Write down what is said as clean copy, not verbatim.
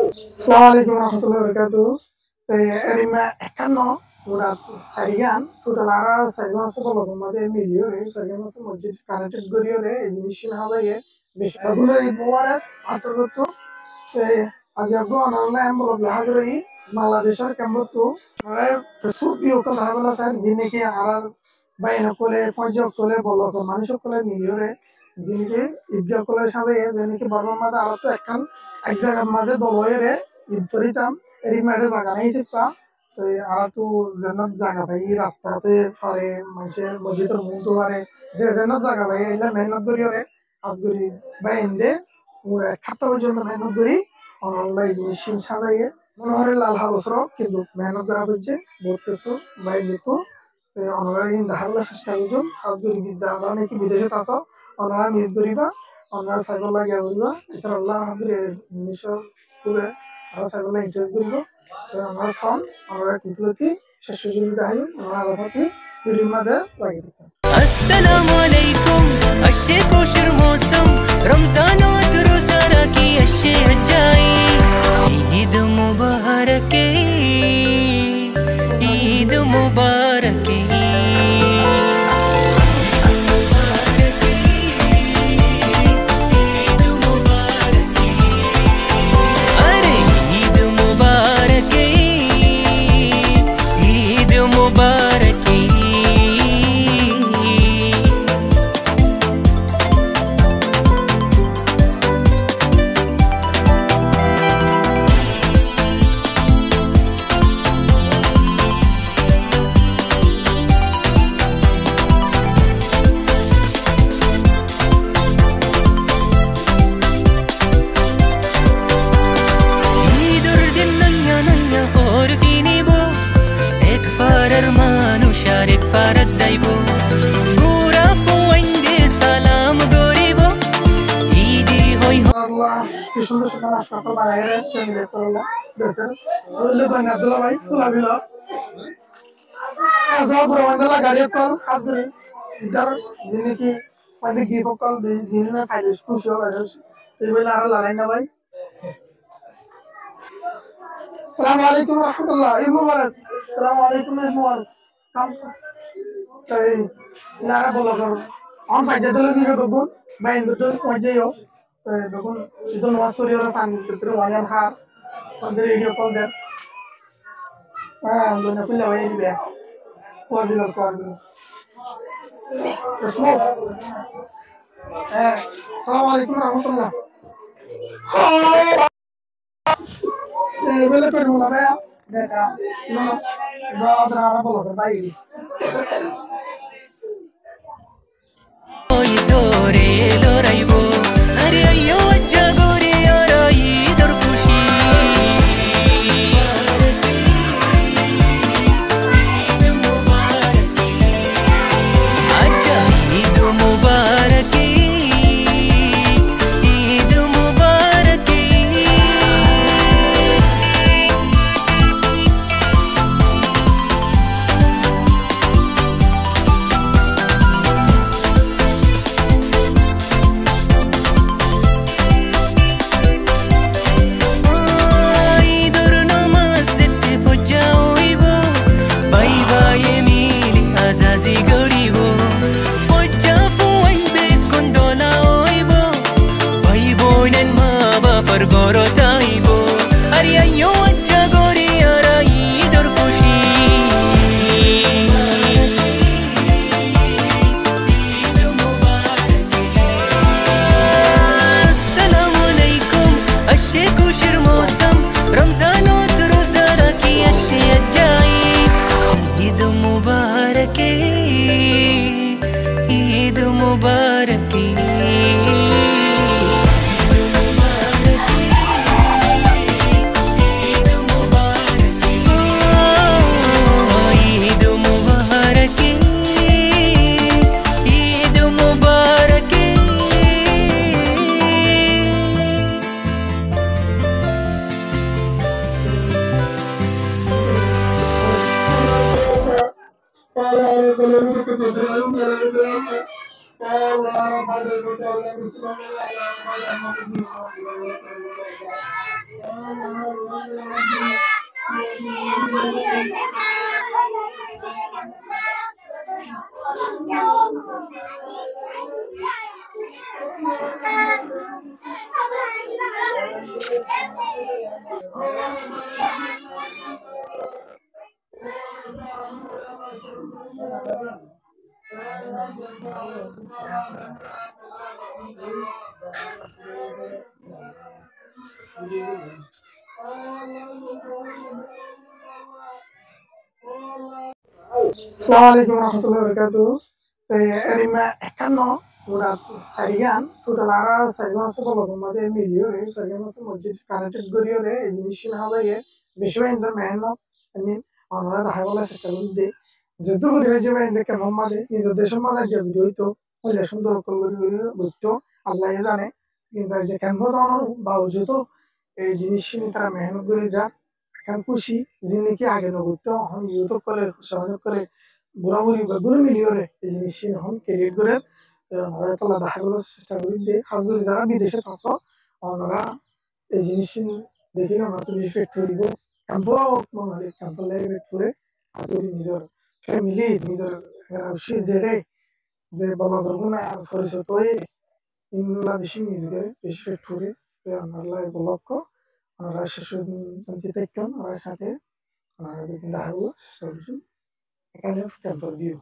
Assalamualaikum warahmatullahi wabarakatuh. Erima ekano udah sarigan total ara sarigan sebab made miliyo re sarigan se masjid connected goriyo re জিনিসিন হাজার ye besh bagunar id mubarak আন্তর্গত আজাগো online এমবলক লাহাদরি বাংলাদেশের কেমবতু রে সুবি ওকল হাবলা স্যার জিনিকে আরার বাইনা কোলে ফজক কোলে বলক মানুষ কোলে মিলিyo re জিনিকে ঈদগাহ কোলের সাথে জিনিকে বর্মার মাঝে আরো তো একখান এক জায়গার মাঝে দলয়ে রে ঈদ করিতাম এরই মাঠে জায়গা নেই শিখবা তো আর তো যেন জায়গা ভাই রাস্তাতে পারে মানুষের মসজিদের মুখ পারে যে যেন জায়গা ভাই এলে মেহনত করিও রে আজ করি বাইন দে খাতা পর্যন্ত মেহনত করি অনলাইন জিনিস সাজাইয়ে মনে হয় লাল হাবসর কিন্তু মেহনত করা হচ্ছে বহুত কিছু বাইন দিত অনলাইন দেখাবার চেষ্টা করছেন আজ করি যারা নাকি বিদেশে আস ওনারা মিস করিবা ওনারা সাইকেল লাগিয়া করিবা এটা আল্লাহ আজ করি জিনিস খুলে আর সাইকেল ইন্টারেস্ট করিব আমার সন আমরা কুতুলতি শেষ সুযোগ দেখাই আমরা আলাদাতি ভিডিও মাঝে লাগিয়ে দিতাম السلام عليكم الشيخ وشر موسم رمضان وتروزة راكي الشيء الجاي عيد مبارك عيد مبارك شارك فارد زيبو غورافو عندي سلام غوريبو ايدي هوي الله কি সুন্দর সুন্দর নাস্তা তো বানাইরে ফ্যামিলি করলা দেশের বললে তো না আব্দুল্লাহ ভাই কুলা বিলা আজও বড়ওয়ালা গাড়ি কল হাজরি ইদার যিনি কি মানে গিফট কল যিনি না ফাইল খুশি হবে এই বলে আর লড়াই না ভাই আসসালামু আলাইকুম রাহমাতুল্লাহ ঈদ মুবারক আসসালামু আলাইকুম ঈদ মুবারক কাম তাই নারা বলো কর অন ফাইজে দলে কি করব বাইন দুটো পৌঁছেও দেখুন ইদন ওয়াসরি ওরা পান ভিতরে ওয়াজার হার তাদের রেডিও কল দেন লোনা ফুলা হয়ে দিবে কল দিল স্মোক আসসালামু আলাইকুম রাহমাতুল্লাহ বলে করে মোলা ভাই দেখা না বাদরা আরা বলো কর ভাই ওই তোরে লড়াইবো আরে আইয়ো আজ্জা গোরে আর ঈদের খুশি আজ্জা ঈদ মুবারক ঈদ মুবারক Goro taibo ari ayo ajja gori ara idor kushi assalamu alaikum ashek ushir mosam ramzan ot roza raki ashe ajai eid mubarak eid mubarak Allah Assalamualaikum warahmatullahi wabarakatuh. Erima ekano udah sarigan total ara sarigan sebab made miliore sarigan masih connected goriore জিনিসিন হলো ye বিষয় ইন্দর মেহনত ani আমরা দেখা বলা চেষ্টা করি দে যেহেতু করি হয়ে যাবে ইন্দে কেমন মাদে নিজ দেশের মাদে যদি হইতো হইলে সুন্দর করি বুঝতো আল্লাহ জানে কিন্তু এই যে কেমন ধরনের বাউজুতো এই জিনিসিন তারা মেহনত করে যাক এখন খুশি যিনি আগে নগরতো এখন ইউটিউব করে সহযোগ করে বুড়া বুড়ি বেগুন মিলিয়রে এই জিনিস এখন ক্রিয়েট করে ওনারা তালা দেখা গেলো চেষ্টা করি দিয়ে খাস করে যারা বিদেশে থাকছো ওনারা এই জিনিস দেখি ওনারা তো বেশি ফেট করিব ক্যাম্প মানে ক্যাম্প লাগে ফেট করে খাস করে নিজের ফ্যামিলি নিজের জেডে যে বলা ধরবো না পরিচিত হয়ে ইনগুলা বেশি মিস করে বেশি ফেট করে ওনারা লক্ষ্য ওনারা শেষ দিতে কেন ওনার সাথে ওনারা দেখা গেলো চেষ্টা করছি kind of temper view.